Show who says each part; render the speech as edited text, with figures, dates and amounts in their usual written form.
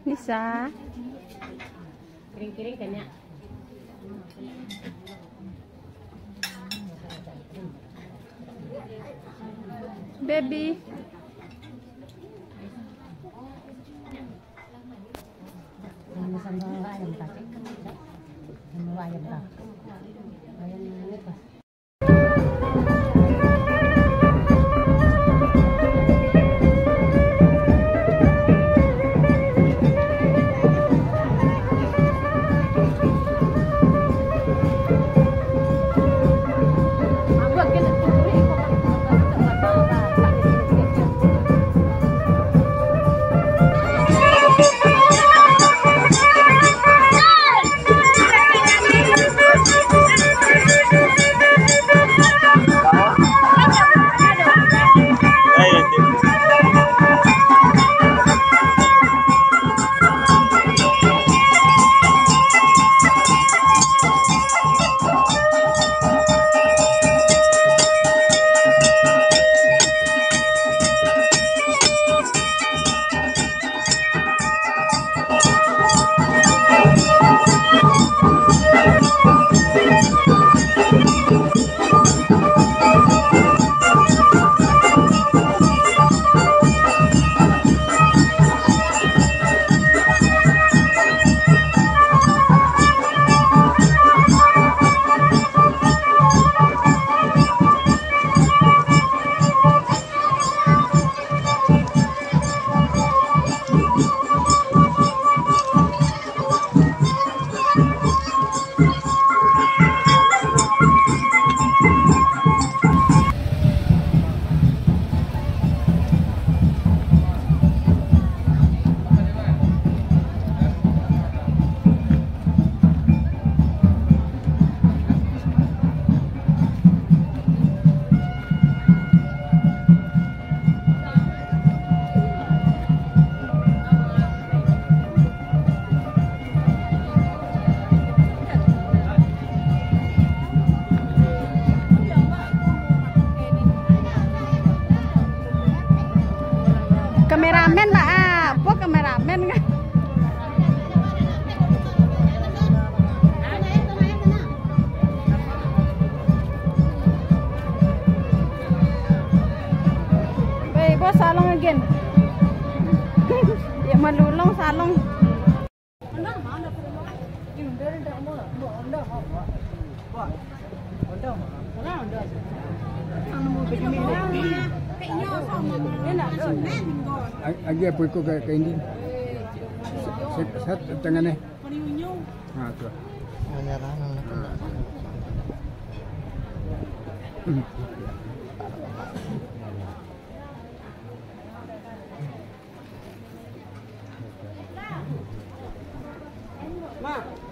Speaker 1: Bisa.
Speaker 2: Kering-kering kan ya.
Speaker 1: Baby.
Speaker 2: Ini sambal ayam tak. Sambal ayam tak. Ayam ini pas.
Speaker 1: Kameramen lah, apa kameramen kan? Baik, bos salong again. Ya malulong salong.
Speaker 3: Lagi apa ikut ke ini? Set tangannya. Nah, tu.
Speaker 2: Mak.